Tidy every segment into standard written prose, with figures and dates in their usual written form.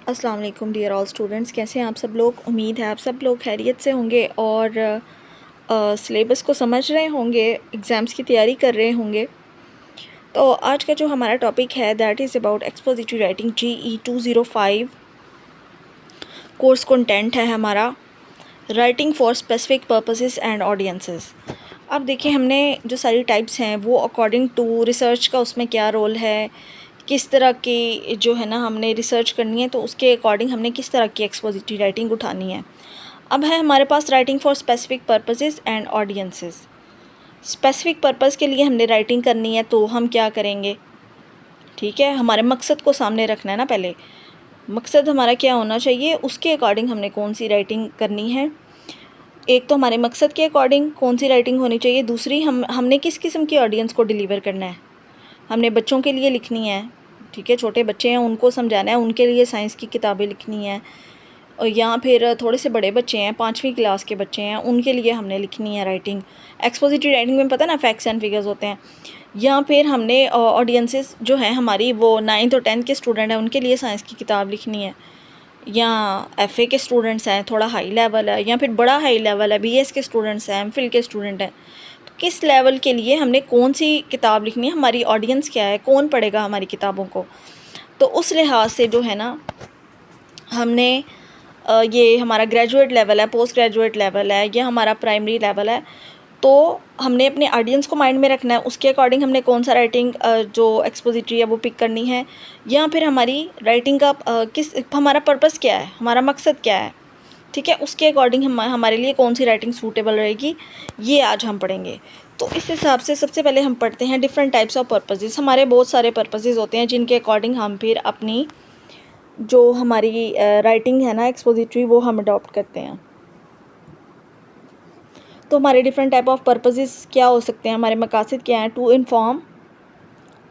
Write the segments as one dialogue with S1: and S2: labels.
S1: अस्सलाम वालेकुम dear all students, कैसे हैं आप सब लोग। उम्मीद है आप सब लोग खैरियत से होंगे और सिलेबस को समझ रहे होंगे, एग्ज़ाम्स की तैयारी कर रहे होंगे। तो आज का जो हमारा टॉपिक है that is about expository writing GE 205। Course content है हमारा writing for specific purposes and audiences. अब देखिए, हमने जो सारी टाइप्स हैं वो अकॉर्डिंग टू रिसर्च का उसमें क्या रोल है, किस तरह की जो है ना हमने रिसर्च करनी है, तो उसके अकॉर्डिंग हमने किस तरह की एक्सपोजिटरी राइटिंग उठानी है। अब है हमारे पास writing for specific purposes and audiences. Specific purpose के लिए हमने राइटिंग करनी है तो हम क्या करेंगे, ठीक है, हमारे मकसद को सामने रखना है ना। पहले मकसद हमारा क्या होना चाहिए, उसके अकॉर्डिंग हमने कौन सी राइटिंग करनी है। एक तो हमारे मकसद के अकॉर्डिंग कौन सी राइटिंग होनी चाहिए, दूसरी हमने किस किस्म की ऑडियंस को डिलीवर करना है। हमने बच्चों के लिए लिखनी है, ठीक है, छोटे बच्चे हैं उनको समझाना है, उनके लिए साइंस की किताबें लिखनी है। और या फिर थोड़े से बड़े बच्चे हैं, 5वीं क्लास के बच्चे हैं, उनके लिए हमने लिखनी है राइटिंग। एक्सपोजिटरी राइटिंग में पता है ना फैक्ट्स एंड फिगर्स होते हैं। या फिर हमने ऑडियंसेस जो हैं हमारी वो 9th और 10th के स्टूडेंट हैं, उनके लिए साइंस की किताब लिखनी है। या FA के स्टूडेंट्स हैं, थोड़ा हाई लेवल है, या फिर बड़ा हाई लेवल है, BS के स्टूडेंट्स हैं, MPhil के स्टूडेंट हैं। तो किस लेवल के लिए हमने कौन सी किताब लिखनी है, हमारी ऑडियंस क्या है, कौन पढ़ेगा हमारी किताबों को। तो उस लिहाज से जो है ना हमने ये हमारा ग्रेजुएट लेवल है, पोस्ट ग्रेजुएट लेवल है, या हमारा प्राइमरी लेवल है, तो हमने अपने ऑडियंस को माइंड में रखना है। उसके अकॉर्डिंग हमने कौन सा राइटिंग जो एक्सपोजिटरी है वो पिक करनी है। या फिर हमारी राइटिंग का किस हमारा पर्पस क्या है, हमारा मकसद क्या है, ठीक है, उसके अकॉर्डिंग हमारे लिए कौन सी राइटिंग सूटेबल रहेगी, ये आज हम पढ़ेंगे। तो इस हिसाब से सबसे पहले हम पढ़ते हैं डिफरेंट टाइप्स ऑफ पर्पसेस। हमारे बहुत सारे पर्पसेस होते हैं जिनके अकॉर्डिंग हम फिर अपनी जो हमारी राइटिंग है ना एक्सपोजिटरी वो हम अडॉप्ट करते हैं। तो हमारे डिफरेंट टाइप ऑफ पर्पसेस क्या हो सकते हैं, हमारे मकासद क्या हैं। टू इन्फॉर्म,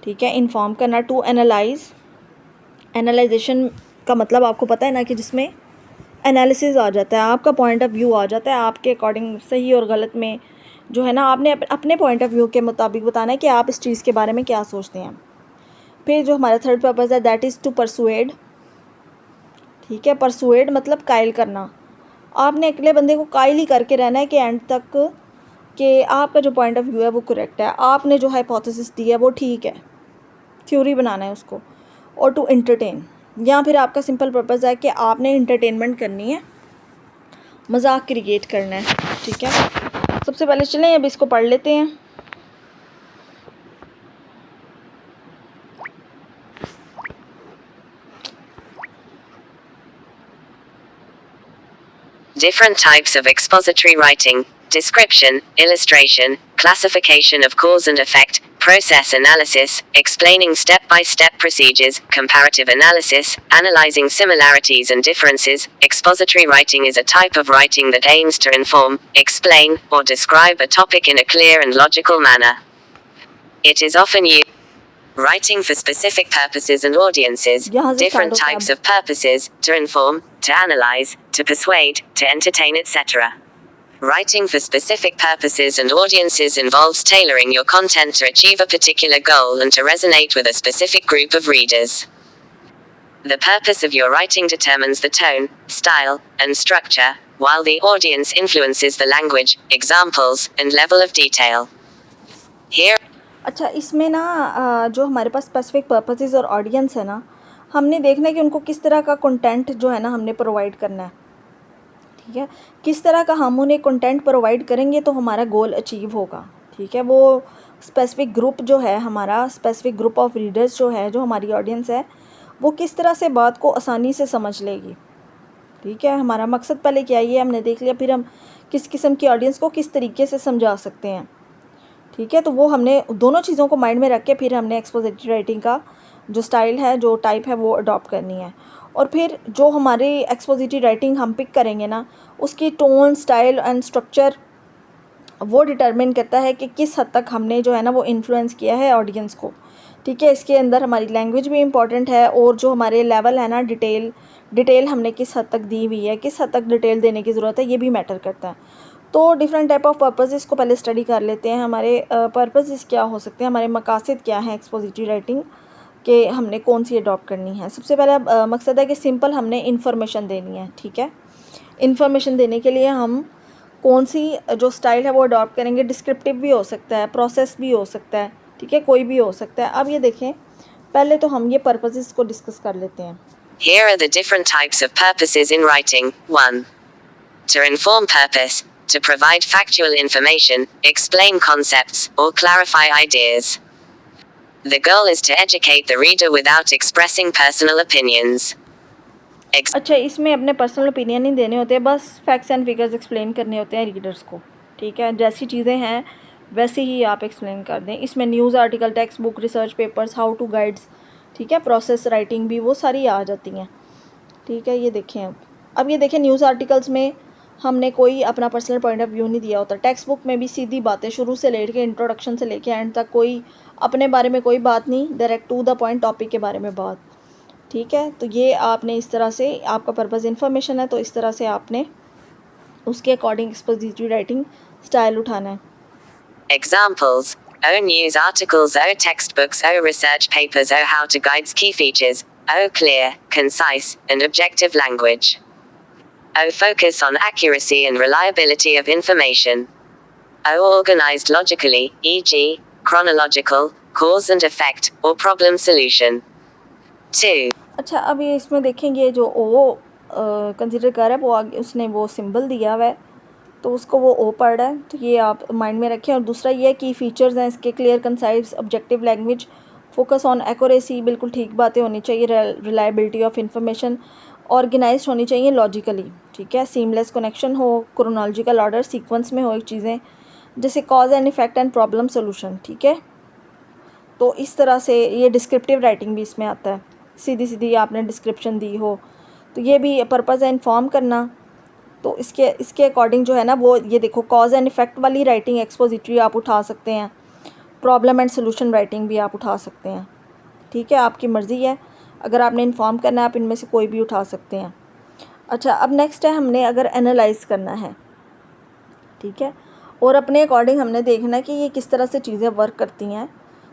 S1: ठीक है, इन्फॉर्म करना। टू एनालाइज, एनालाइजेशन का मतलब आपको पता है ना कि जिसमें एनालिसिस आ जाता है, आपका पॉइंट ऑफ व्यू आ जाता है, आपके अकॉर्डिंग सही और गलत में जो है ना आपने अपने पॉइंट ऑफ व्यू के मुताबिक बताना है कि आप इस चीज़ के बारे में क्या सोचते हैं। फिर जो हमारा थर्ड पर्पज़ है दैट इज़ टू परसुएड, ठीक है, परसुएड मतलब कायल करना। आपने अगले बंदे को कायल ही करके रहना है कि एंड तक कि आपका जो पॉइंट ऑफ व्यू है वो करेक्ट है, आपने जो हाइपोथेसिस दी है वो ठीक है, थ्योरी बनाना है उसको। और टू एंटरटेन, या फिर आपका सिंपल पर्पज़ है कि आपने इंटरटेनमेंट करनी है, मजाक क्रिएट करना है, ठीक है। सबसे पहले चलें अब इसको पढ़ लेते हैं।
S2: Different types of expository writing: description, illustration, classification of cause and effect, process analysis, explaining step-by-step procedures, comparative analysis, analyzing similarities and differences. Expository writing is a type of writing that aims to inform, explain, or describe a topic in a clear and logical manner. It is often used writing for specific purposes and audiences. Different types of purposes: to inform, to analyze, to persuade, to entertain, etc. Writing for specific purposes and audiences involves tailoring your content to achieve a particular goal and to resonate with a specific group of readers. The purpose of your writing determines the tone, style, and structure, while the audience influences the language, examples, and level of detail. Here
S1: अच्छा, इसमें ना जो हमारे पास specific purposes और audience है ना, हमने देखना है कि उनको किस तरह का कंटेंट जो है ना हमने प्रोवाइड करना है, ठीक है। किस तरह का हम उन्हें कंटेंट प्रोवाइड करेंगे तो हमारा गोल अचीव होगा, ठीक है। वो स्पेसिफिक ग्रुप जो है हमारा, स्पेसिफिक ग्रुप ऑफ रीडर्स जो है, जो हमारी ऑडियंस है, वो किस तरह से बात को आसानी से समझ लेगी, ठीक है। हमारा मकसद पहले क्या है ये हमने देख लिया, फिर हम किस किस्म की ऑडियंस को किस तरीके से समझा सकते हैं, ठीक है। तो वो हमने दोनों चीज़ों को माइंड में रख के फिर हमने एक्सपोजिटरी राइटिंग का जो स्टाइल है, जो टाइप है, वो अडॉप्ट करनी है। और फिर जो हमारी एक्सपोजिटरी राइटिंग हम पिक करेंगे ना, उसकी टोन, स्टाइल एंड स्ट्रक्चर वो डिटरमिन करता है कि किस हद तक हमने जो है ना वो इन्फ्लुएंस किया है ऑडियंस को, ठीक है। इसके अंदर हमारी लैंग्वेज भी इम्पॉर्टेंट है, और जो हमारे लेवल है ना, डिटेल हमने किस हद तक दी हुई है, किस हद तक डिटेल देने की ज़रूरत है, ये भी मैटर करता है। तो डिफरेंट टाइप ऑफ पर्पसेस को पहले स्टडी कर लेते हैं। हमारे पर्पसेस क्या हो सकते हैं, हमारे मकासद क्या हैं एक्सपोजिटरी राइटिंग कि हमने कौन सी अडॉप्ट करनी है। सबसे पहला मकसद है कि सिंपल हमने इन्फॉर्मेशन देनी है, ठीक है। इन्फॉर्मेशन देने के लिए हम कौन सी जो स्टाइल है वो अडॉप्ट करेंगे। डिस्क्रिप्टिव भी हो सकता है, प्रोसेस भी हो सकता है, ठीक है, कोई भी हो सकता है। अब ये देखें, पहले तो हम ये पर्पसेस को डिस्कस कर लेते हैं।
S2: Here are the different types of purposes in writing. 1. To inform purpose. To provide factual information, explain concepts, or clarify ideas. The goal is to educate the reader without expressing personal opinions.
S1: अच्छा, इसमें अपने personal opinion नहीं देने होते, बस facts and figures explain करने होते हैं रीडर्स को, ठीक है। जैसी चीज़ें हैं वैसे ही आप एक्सप्लेन कर दें। इसमें news article, textbook, research papers, how to guides, ठीक है, प्रोसेस राइटिंग भी वो सारी आ जाती हैं, ठीक है। ये देखें, अब ये देखें, न्यूज़ आर्टिकल्स में हमने कोई अपना पर्सनल पॉइंट ऑफ व्यू नहीं दिया होता। टेक्स्ट बुक में भी सीधी बातें शुरू से लेकर इंट्रोडक्शन से लेकर एंड तक, कोई अपने बारे में कोई बात नहीं, direct to the point topic के बारे में बात, ठीक है। तो ये आपने इस तरह से, आपका पर्पज़ इन्फॉर्मेशन है तो इस तरह से आपने उसके अकॉर्डिंग एक्सपोजिटरी राइटिंग स्टाइल उठाना है।
S2: Examples. O news articles, O textbooks, O research papers, O how to guides, key features. O clear, concise, and objective language. O focus on accuracy and reliability of information. O organized logically, e.g., chronological, cause and effect, or problem solution. 2.
S1: अच्छा, अब ये इसमें देखेंगे जो ओ consider कर रहा है वो आगे उसने वो सिंबल दिया हुआ है तो उसको वो ओ पढ़ रहा है, तो ये आप माइंड में रखें। और दूसरा ये है कि फीचर्स हैं इसके, clear, concise, objective language, focus on accuracy, बिल्कुल ठीक बातें होनी चाहिए, रिलायबिलिटी ऑफ इंफॉर्मेशन, ऑर्गेनाइज्ड होनी चाहिए लॉजिकली, ठीक है, सीमलेस कनेक्शन हो, क्रोनोलॉजिकल ऑर्डर, सीक्वेंस में हो चीज़ें, जैसे cause and effect and problem solution, ठीक है। तो इस तरह से ये डिस्क्रिप्टिव राइटिंग भी इसमें आता है, सीधी सीधी आपने डिस्क्रिप्शन दी हो, तो ये भी पर्पज़ है इन्फॉर्म करना। तो इसके अकॉर्डिंग जो है ना वो ये देखो, कॉज एंड इफेक्ट वाली राइटिंग एक्सपोजिटरी आप उठा सकते हैं, प्रॉब्लम एंड सोल्यूशन राइटिंग भी आप उठा सकते हैं, ठीक है, आपकी मर्ज़ी है। अगर आपने इन्फॉर्म करना है आप इनमें से कोई भी उठा सकते हैं। अच्छा, अब नेक्स्ट है, हमने अगर एनालाइज़ करना है, ठीक है, और अपने अकॉर्डिंग हमने देखना है कि ये किस तरह से चीज़ें वर्क करती हैं,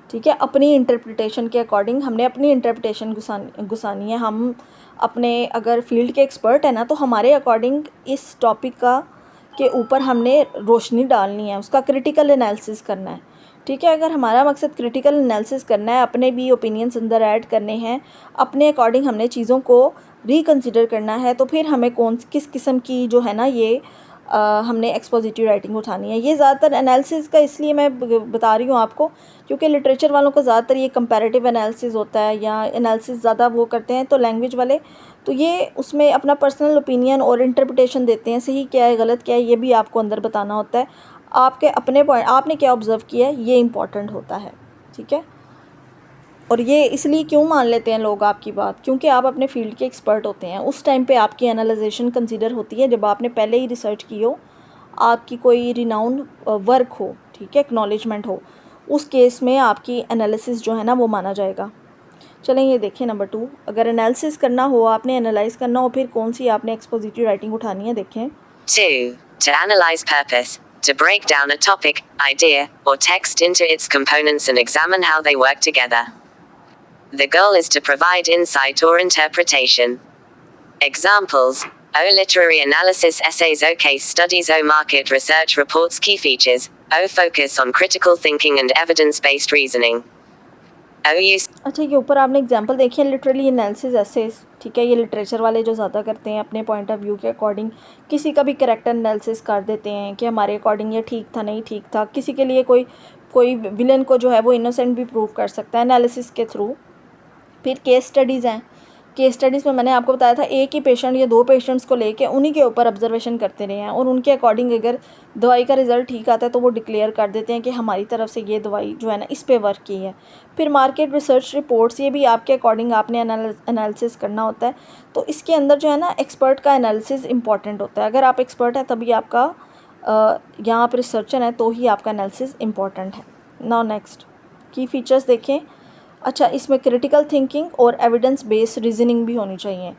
S1: ठीक है। अपनी इंटरप्रिटेशन के अकॉर्डिंग हमने अपनी इंटरप्रिटेशन घुसानी है। हम अपने अगर फील्ड के एक्सपर्ट हैं ना, तो हमारे अकॉर्डिंग इस टॉपिक का के ऊपर हमने रोशनी डालनी है, उसका क्रिटिकल एनालिसिस करना है, ठीक है। अगर हमारा मकसद क्रिटिकल एनालिसिस करना है, अपने भी ओपिनियंस अंदर ऐड करने हैं, अपने अकॉर्डिंग हमने चीज़ों को रिकंसिडर करना है, तो फिर हमें किस किस्म की जो है ना ये हमने एक्सपोजिटिव राइटिंग उठानी है। ये ज़्यादातर एनालिसिस का इसलिए मैं बता रही हूँ आपको, क्योंकि लिटरेचर वालों का ज़्यादातर ये कंपैरेटिव एनालिसिस होता है या एनालिसिस ज़्यादा वो करते हैं, तो लैंग्वेज वाले तो ये उसमें अपना पर्सनल ओपिनियन और इंटरप्रिटेशन देते हैं, सही क्या है गलत क्या है ये भी आपको अंदर बताना होता है। आपके अपने पॉइंट, आपने क्या ऑब्ज़र्व किया है ये इंपॉर्टेंट होता है, ठीक है। और ये इसलिए क्यों मान लेते हैं लोग आपकी बात, क्योंकि आप अपने फील्ड के एक्सपर्ट होते हैं। उस टाइम पे आपकी एनालाइजेशन कंसीडर होती है जब आपने पहले ही रिसर्च की हो, आपकी कोई रिनाउंड वर्क हो, ठीक है, एक्नॉलेजमेंट हो, उस केस में आपकी एनालिसिस जो है ना वो माना जाएगा। चलें ये देखें नंबर 2, अगर एनालिसिस करना हो, आपने एनालाइज करना हो, फिर कौन सी आपने एक्सपोजिटिव राइटिंग उठानी है, देखें।
S2: 2. To analyze purpose. To break down a topic, idea, or text into its components and examine how they work together. The goal is to provide insight or interpretation. Examples. O literary analysis essays, O case studies, O market research reports, key features. O focus on critical thinking and evidence-based reasoning. O use.
S1: अच्छा, ये ऊपर आपने example देखी है, literally analysis assess, ठीक है, ये literature वाले जो ज़्यादा करते हैं अपने पॉइंट ऑफ व्यू के अकॉर्डिंग, किसी का भी कैरेक्टर एनालिसिस कर देते हैं कि हमारे अकॉर्डिंग ये ठीक था नहीं ठीक था, किसी के लिए कोई विलन को जो है वो इनोसेंट भी प्रूव कर सकता है एनालिसिस के थ्रू। फिर केस स्टडीज़ हैं, केस स्टडीज़ में मैंने आपको बताया था एक ही पेशेंट या 2 पेशेंट्स को लेके उन्हीं के ऊपर ऑब्जर्वेशन करते रहे हैं और उनके अकॉर्डिंग अगर दवाई का रिज़ल्ट ठीक आता है तो वो डिक्लेयर कर देते हैं कि हमारी तरफ से ये दवाई जो है ना इस पे वर्क की है। फिर मार्केट रिसर्च रिपोर्ट्स, ये भी आपके अकॉर्डिंग आपने एनालिसिस करना होता है, तो इसके अंदर जो है ना एक्सपर्ट का एनालिसिस इंपॉर्टेंट होता है। अगर आप एक्सपर्ट हैं तभी आपका यहाँ आप रिसर्चर हैं तो ही आपका एनालिसिस इंपॉर्टेंट है। नाउ नेक्स्ट की फीचर्स देखें। अच्छा, इसमें क्रिटिकल थिंकिंग और एविडेंस बेस्ड रीजनिंग भी होनी चाहिए।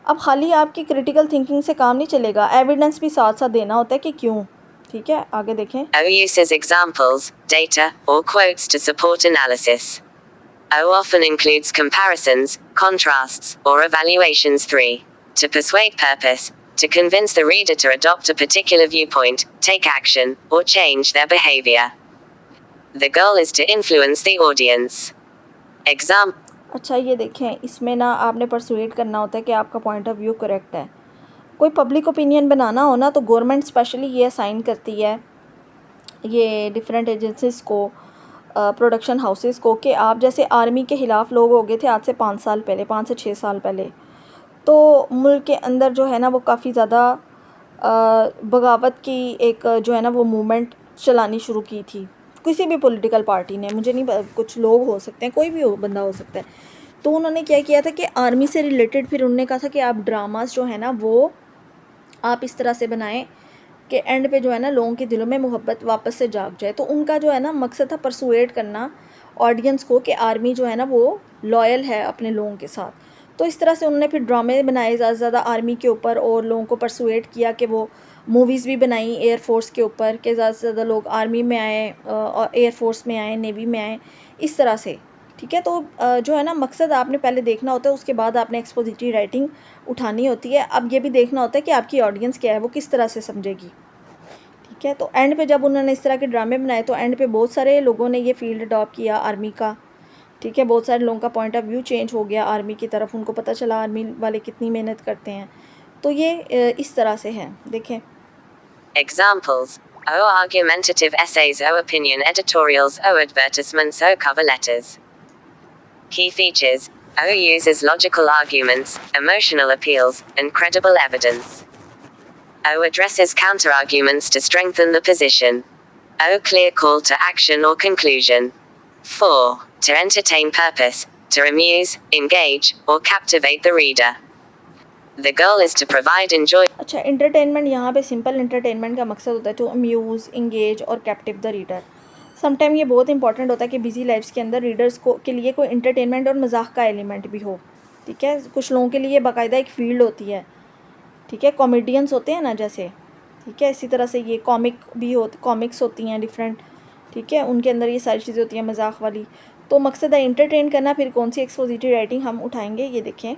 S1: अब खाली आपकी क्रिटिकल थिंकिंग से काम नहीं चलेगा, एविडेंस भी साथ साथ देना होता है कि क्यों, ठीक है, आगे देखें।
S2: O uses examples, data, or quotes to support analysis. O often includes comparisons, contrasts, or evaluations. 3. To persuade purpose. To convince the reader to adopt a particular viewpoint, take action, or change their behavior. The goal is to influence the audience. Example.
S1: अच्छा ये देखें, इसमें ना आपने persuade करना होता है कि आपका पॉइंट ऑफ व्यू करेक्ट है। कोई पब्लिक ओपिनियन बनाना हो ना तो गवर्नमेंट स्पेशली ये असाइन करती है ये डिफरेंट एजेंसीज़ को, प्रोडक्शन हाउसेस को, कि आप जैसे आर्मी के ख़िलाफ़ लोग हो गए थे आज से 5 साल पहले, 5 से 6 साल पहले, तो मुल्क के अंदर जो है ना वो काफ़ी ज़्यादा बगावत की एक जो है ना वो मूवमेंट चलानी शुरू की थी किसी भी पॉलिटिकल पार्टी ने, मुझे नहीं, कुछ लोग हो सकते हैं, कोई भी बंदा हो सकता है। तो उन्होंने क्या किया था कि आर्मी से रिलेटेड फिर उन्होंने कहा था कि आप ड्रामास जो है ना वो आप इस तरह से बनाएं कि एंड पे जो है ना लोगों के दिलों में मोहब्बत वापस से जाग जाए। तो उनका जो है ना मकसद था परसुएड करना ऑडियंस को कि आर्मी जो है ना वो लॉयल है अपने लोगों के साथ। तो इस तरह से उन्होंने फिर ड्रामे बनाए ज़्यादा से ज़्यादा आर्मी के ऊपर और लोगों को परसुएड किया कि वो मूवीज़ भी बनाई एयरफोर्स के ऊपर कि ज़्यादा से ज़्यादा लोग आर्मी में आए और एयरफोर्स में आए, नेवी में आए, इस तरह से। ठीक है, तो जो है ना मकसद आपने पहले देखना होता है, उसके बाद आपने एक्सपोजिटरी राइटिंग उठानी होती है। अब ये भी देखना होता है कि आपकी ऑडियंस क्या है, वो किस तरह से समझेगी। ठीक है, तो एंड पे जब उन्होंने इस तरह के ड्रामे बनाए तो एंड पे बहुत सारे लोगों ने ये फील्ड अडॉप्ट किया आर्मी का। ठीक है, बहुत सारे लोगों का पॉइंट ऑफ व्यू चेंज हो गया आर्मी की तरफ, उनको पता चला आर्मी वाले कितनी मेहनत करते हैं। तो ये इस तरह से है, देखें।
S2: Examples. O argumentative essays, O opinion editorials, O advertisements, O cover letters. Key features. O uses logical arguments, emotional appeals, and credible evidence. O addresses counter-arguments to strengthen the position. O clear call to action or conclusion. 4. To entertain purpose, to amuse, engage, or captivate the reader. The goal is to provide enjoy.
S1: अच्छा, entertainment, यहाँ पे simple entertainment का मकसद होता है to Amuse, engage और captive the reader. Sometime ये बहुत इंपॉर्टेंट होता है कि बिजी लाइफ्स के अंदर रीडर्स को के लिए कोई इंटरटेनमेंट और मजाक का एलिमेंट भी हो। ठीक है, कुछ लोगों के लिए बाकायदा एक फील्ड होती है। ठीक है, कॉमेडियंस होते हैं ना जैसे, ठीक है, इसी तरह से ये कॉमिक्स होती हैं डिफरेंट। ठीक है, उनके अंदर ये सारी चीज़ें होती हैं मजाक वाली। तो मकसद है इंटरटेन करना। फिर कौन सी एक्सपोजिटरी राइटिंग हम उठाएंगे, ये देखें।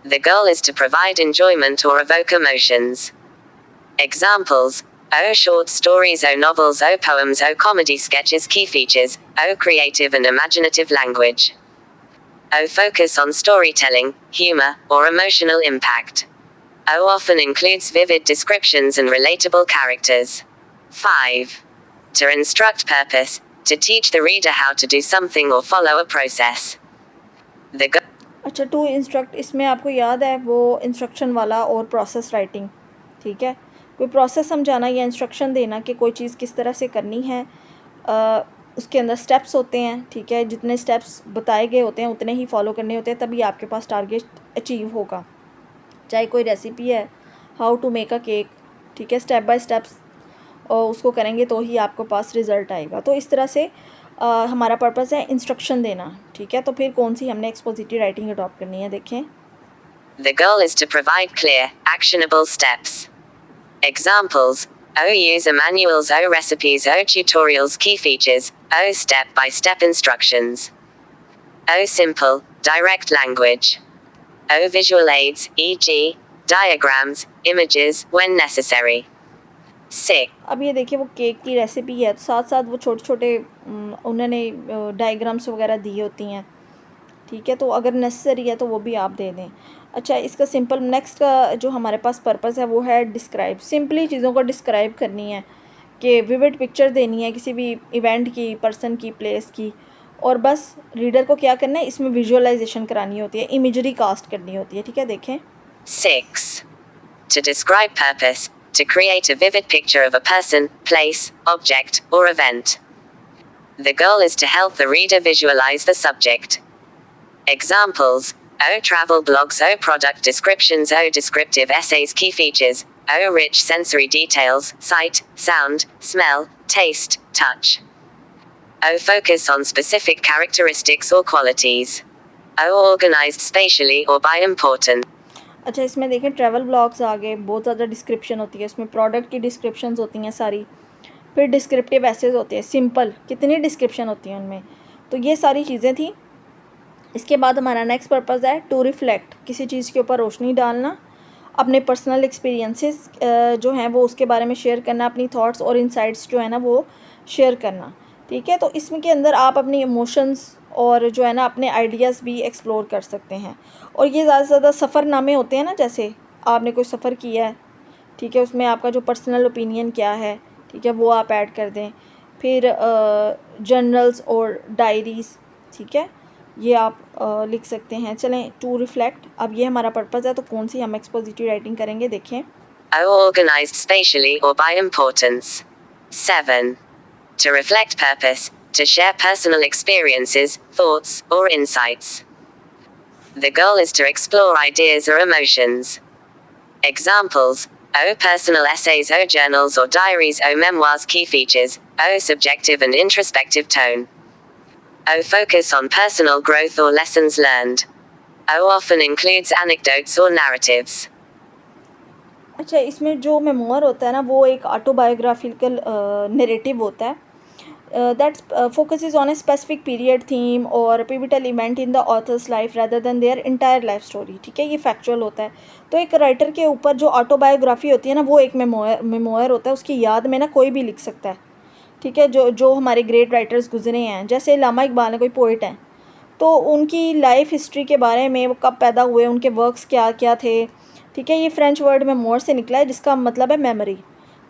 S2: The goal is to provide enjoyment or evoke emotions. Examples. O short stories, O novels, O poems, O comedy sketches. Key features. O creative and imaginative language. O focus on storytelling, humor, or emotional impact. O often includes vivid descriptions and relatable characters. 5. To instruct purpose, to teach the reader how to do something or follow a process. The goal.
S1: अच्छा, to instruct, इसमें आपको याद है वो instruction वाला और process writing. ठीक है, कोई प्रोसेस समझाना या इंस्ट्रक्शन देना कि कोई चीज़ किस तरह से करनी है। उसके अंदर स्टेप्स होते हैं। ठीक है, जितने स्टेप्स बताए गए होते हैं उतने ही फॉलो करने होते हैं, तभी आपके पास टारगेट अचीव होगा। चाहे कोई रेसिपी है, how to make a cake, ठीक है, स्टेप बाय स्टेप्स और उसको करेंगे तो ही आपके पास रिज़ल्ट आएगा। तो इस तरह से हमारा पर्पस है इंस्ट्रक्शन देना। ठीक है, तो फिर कौन सी हमने एक्सपोजिटरी राइटिंग अडॉप्ट करनी है, देखें।
S2: The goal is to provide clear, actionable steps. Examples. O user manuals, O recipes, O tutorials. Key features. O step-by-step instructions. O simple, direct language. O visual aids, e.g., diagrams, images, when necessary. 6.
S1: अब ये देखिए वो cake की recipe है, तो साथ साथ वो छोटे छोटे उन्होंने डायग्राम्स वगैरह दी होती हैं। ठीक है, तो अगर नेसेसरी है तो वो भी आप दे दें। अच्छा, इसका सिंपल नेक्स्ट का जो हमारे पास पर्पस है वो है डिस्क्राइब। सिंपली चीज़ों को डिस्क्राइब करनी है कि विविड पिक्चर देनी है किसी भी इवेंट की, पर्सन की, प्लेस की, और बस रीडर को क्या करना है, इसमें विजुअलाइजेशन करानी होती है, इमेजरी कास्ट करनी होती है। ठीक है, देखें।
S2: 6. To describe purpose, to create a vivid picture of a person, place, object, or event. The goal is to help the reader visualize the subject. Examples. O travel blogs, O product descriptions, O descriptive essays. Key features. O rich sensory details, sight, sound, smell, taste, touch. O focus on specific characteristics or qualities. O organized spatially or by importance.
S1: अच्छा, इसमें देखें travel blogs आ गए, बहुत ज़्यादा description होती है इसमें, product की डिस्क्रिप्शंस होती हैं सारी, फिर डिस्क्रिप्टिव एसेज होते हैं, सिंपल कितनी डिस्क्रिप्शन होती हैं उनमें। तो ये सारी चीज़ें थी इसके बाद हमारा नेक्स्ट पर्पज़ है टू रिफ्लेक्ट, किसी चीज़ के ऊपर रोशनी डालना, अपने पर्सनल एक्सपीरियंसेस जो हैं वो उसके बारे में शेयर करना, अपनी थॉट्स और इनसाइट्स जो है ना वो शेयर करना। ठीक है, तो इसमें के अंदर आप अपनी इमोशंस और जो है ना अपने आइडियाज़ भी एक्सप्लोर कर सकते हैं। और ये ज़्यादा से ज़्यादा सफ़रनामे होते हैं ना, जैसे आपने कोई सफ़र किया है, ठीक है, उसमें आपका जो पर्सनल ओपिनियन क्या है, ठीक है, वो आप ऐड कर दें। फिर जर्नल्स और डायरीज़, ठीक है, ये आप लिख सकते हैं। चलें, टू रिफ्लेक्ट, अब ये हमारा पर्पज़ है, तो कौन सी हम एक्सपोजिटरी राइटिंग करेंगे, देखें।
S2: Organized spatially or by importance. 7. To reflect purpose, to share personal experiences, thoughts, or insights. The goal is to explore ideas or emotions. Examples: O personal essays, O journals or diaries, O memoirs. Key features: O subjective and introspective tone. O focus on personal growth or lessons learned. O often includes anecdotes or narratives.
S1: अच्छा, इसमें जो memoir होता है ना वो एक autobiographical narrative होता है that's focuses on a specific period, theme और pivotal event in the author's life rather than their entire life story. ठीक है, ये फैक्चुअल होता है। तो एक राइटर के ऊपर जो ऑटोबायोग्राफी होती है ना वो एक मेमोयर होता है, उसकी याद में ना कोई भी लिख सकता है। ठीक है, जो जो हमारे ग्रेट राइटर्स गुजरे हैं, जैसे अल्लामा इकबाल है, कोई पोइट हैं, तो उनकी लाइफ हिस्ट्री के बारे में, वो कब पैदा हुए, उनके वर्क्स क्या क्या थे। ठीक है, ये फ्रेंच वर्ड मेमोर से निकला है जिसका मतलब है मेमोरी।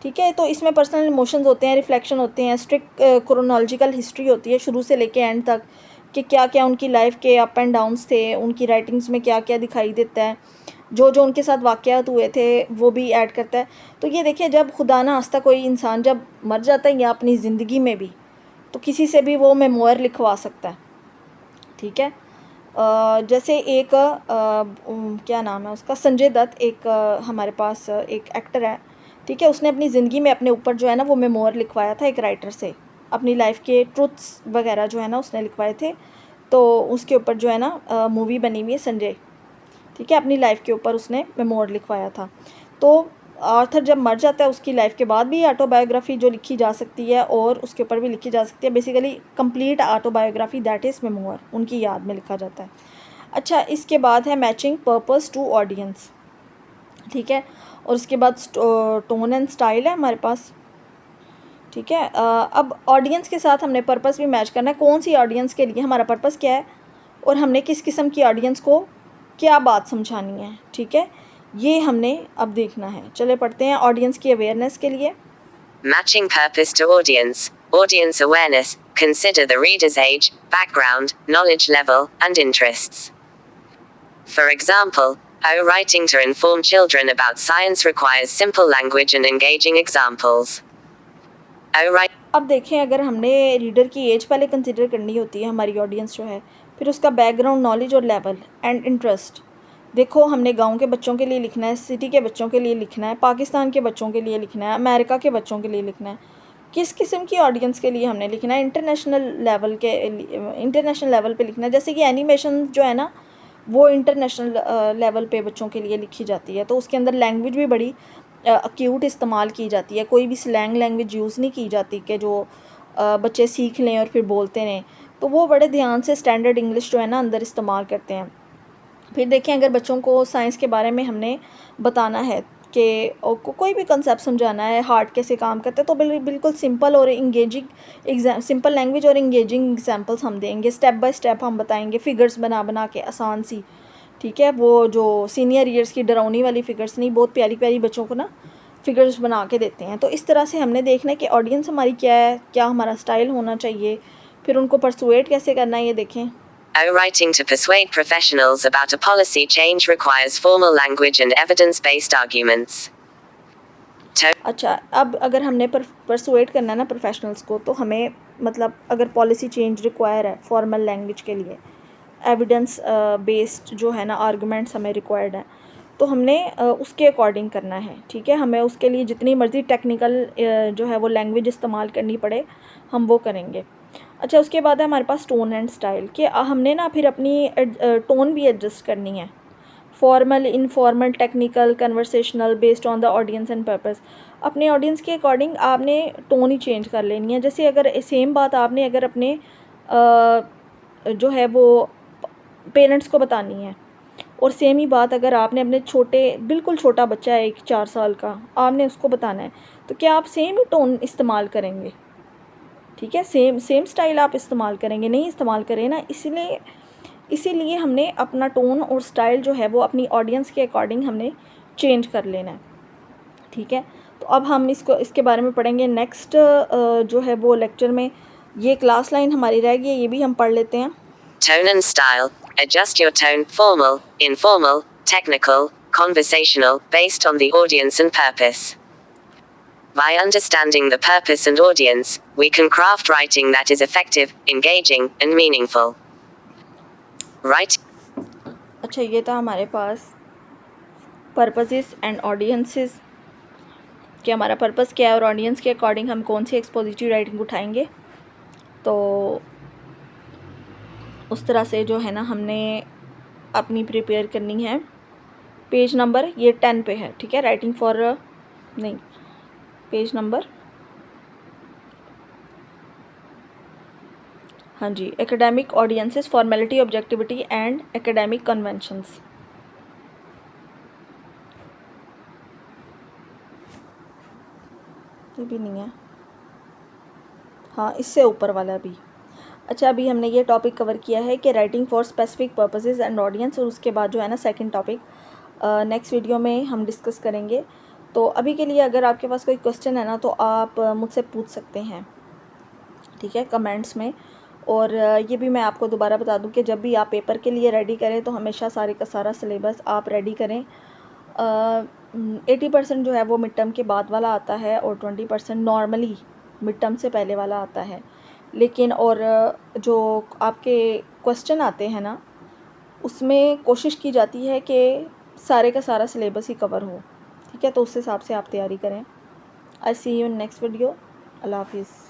S1: ठीक है, तो इसमें पर्सनल इमोशंस होते हैं, रिफ्लेक्शन होते हैं, स्ट्रिक्ट क्रोनोलॉजिकल हिस्ट्री होती है शुरू से लेके एंड तक, कि क्या क्या उनकी लाइफ के अप एंड डाउन्स थे, उनकी राइटिंग्स में क्या क्या दिखाई देता है, जो जो उनके साथ वाक़यात हुए थे वो भी ऐड करता है। तो ये देखिए, जब खुदा ना खास्ता कोई इंसान जब मर जाता है या अपनी ज़िंदगी में भी, तो किसी से भी वो मेमोयर लिखवा सकता है। ठीक है, जैसे एक क्या नाम है उसका, संजय दत्त, एक हमारे पास एक एक्टर है। ठीक है, उसने अपनी ज़िंदगी में अपने ऊपर जो है ना वो मेमोयर लिखवाया था एक राइटर से, अपनी लाइफ के ट्रुथ्स वगैरह जो है ना उसने लिखवाए थे। तो उसके ऊपर जो है ना मूवी बनी हुई है संजय। ठीक है, अपनी लाइफ के ऊपर उसने मेमोयर लिखवाया था। तो ऑथर जब मर जाता है उसकी लाइफ के बाद भी ऑटोबायोग्राफी जो लिखी जा सकती है और उसके ऊपर भी लिखी जा सकती है। Basically complete autobiography that is memoir, उनकी याद में लिखा जाता है। अच्छा, इसके बाद है मैचिंग पर्पस टू ऑडियंस। ठीक है, और उसके बाद टोन एंड स्टाइल है हमारे पास। ठीक है, अब ऑडियंस के साथ हमने पर्पस भी मैच करना है, कौन सी ऑडियंस के लिए हमारा पर्पस क्या है और हमने किस किस्म की ऑडियंस को क्या बात समझानी है। ठीक है, ये हमने अब देखना है। चले पढ़ते हैं ऑडियंस की अवेयरनेस के लिए।
S2: Matching purpose to audience. Audience awareness. Consider the reader's age, background, knowledge level, and interests. For example, writing to inform children about science requires simple language and engaging examples. Write.
S1: अब देखें, अगर हमने reader की as पहले consider करनी होती है, हमारी ऑडियंस जो है, फिर उसका बैकग्राउंड, नॉलेज और लेवल एंड इंटरेस्ट। देखो, हमने गांव के बच्चों के लिए लिखना है, सिटी के बच्चों के लिए लिखना है, पाकिस्तान के बच्चों के लिए लिखना है, अमेरिका के बच्चों के लिए लिखना है, किस किस्म की ऑडियंस के लिए हमने लिखना है, इंटरनेशनल लेवल पे लिखना है। जैसे कि एनिमेशन जो है ना वो इंटरनेशनल लेवल पे बच्चों के लिए लिखी जाती है, तो उसके अंदर लैंग्वेज भी बड़ी अक्यूट इस्तेमाल की जाती है। कोई भी स्लैंग लैंग्वेज यूज़ नहीं की जाती कि जो बच्चे सीख लें और फिर बोलते रहें। तो वो बड़े ध्यान से स्टैंडर्ड इंग्लिश जो है ना अंदर इस्तेमाल करते हैं। फिर देखें, अगर बच्चों को साइंस के बारे में हमने बताना है कि कोई भी कंसेप्ट समझाना है, हार्ट कैसे काम करता है, तो बिल्कुल सिंपल और इंगेजिंग सिंपल लैंग्वेज और इंगेजिंग एग्जांपल्स हम देंगे, स्टेप बाय स्टेप हम बताएंगे, फिगर्स बना बना के आसान सी। ठीक है, वो जो सीनियर ईयर्स की डरावनी वाली फिगर्स नहीं, बहुत प्यारी प्यारी बच्चों को ना फिगर्स बना के देते हैं। तो इस तरह से हमने देखना है कि ऑडियंस हमारी क्या है, क्या हमारा स्टाइल होना चाहिए, फिर उनको परसुएट कैसे करना है, ये देखें।
S2: Writing to persuade professionals about a policy change requires formal language and evidence-based arguments.
S1: अच्छा, अब अगर हमने परसुएट करना है ना प्रोफेशनल्स को, तो हमें मतलब अगर पॉलिसी चेंज रिक्वायर है फॉर्मल लैंग्वेज के लिए, एविडेंस बेस्ड जो है ना आर्गूमेंट्स हमें रिक्वायर्ड है, तो हमने उसके अकॉर्डिंग करना है। ठीक है, हमें उसके लिए जितनी मर्ज़ी टेक्निकल जो है वो लैंग्वेज इस्तेमाल करनी पड़े, हम वो करेंगे। अच्छा, उसके बाद है हमारे पास टोन एंड स्टाइल, कि हमने ना फिर अपनी टोन भी एडजस्ट करनी है, formal, informal, technical, conversational, based on the audience and purpose. अपने ऑडियंस के अकॉर्डिंग आपने टोन ही चेंज कर लेनी है। जैसे अगर सेम बात आपने अगर अपने जो है वो पेरेंट्स को बतानी है। और सेम ही बात अगर आपने अपने बिल्कुल छोटा बच्चा है 4 साल का, आपने उसको बताना है, तो क्या आप सेम ही टोन इस्तेमाल करेंगे? ठीक है, सेम सेम स्टाइल आप इस्तेमाल करेंगे? नहीं इस्तेमाल करें ना। इसीलिए हमने अपना टोन और स्टाइल जो है वो अपनी ऑडियंस के अकॉर्डिंग हमने चेंज कर लेना है। ठीक है, तो अब हम इसके बारे में पढ़ेंगे नेक्स्ट जो है वो लेक्चर में। ये क्लास लाइन हमारी रह गई है, ये भी हम पढ़ लेते हैं।
S2: Tone and style. Adjust your tone, formal, informal, technical, conversational, based on the audience and purpose. By understanding the purpose and audience, we can craft writing that is effective, engaging, and meaningful. Write.
S1: अच्छा, ये था हमारे पास purposes and audiences, कि हमारा purpose क्या है और audience के अकॉर्डिंग हम कौन सी एक्सपोजिटिव राइटिंग उठाएंगे। तो उस तरह से जो है ना हमने अपनी प्रिपेयर करनी है। पेज नंबर ये 10 पे है। ठीक है, राइटिंग फॉर नहीं, पेज नंबर, हाँ जी, academic audiences, formality, objectivity and academic conventions. ये भी नहीं है, हाँ इससे ऊपर वाला भी। अच्छा, अभी हमने ये टॉपिक कवर किया है कि writing for specific purposes and audience, और उसके बाद जो है ना सेकंड टॉपिक नेक्स्ट वीडियो में हम डिस्कस करेंगे। तो अभी के लिए अगर आपके पास कोई क्वेश्चन है ना तो आप मुझसे पूछ सकते हैं, ठीक है, कमेंट्स में। और ये भी मैं आपको दोबारा बता दूं कि जब भी आप पेपर के लिए रेडी करें तो हमेशा सारे का सारा सिलेबस आप रेडी करें। 80% जो है वो मिड टर्म के बाद वाला आता है और 20% नॉर्मली मिड टर्म से पहले वाला आता है। लेकिन और जो आपके क्वेश्चन आते हैं ना उसमें कोशिश की जाती है कि सारे का सारा सिलेबस ही कवर हो। ठीक है, तो उस हिसाब से आप तैयारी करें। आई सी यू इन नेक्स्ट वीडियो। अल्लाह हाफिज़।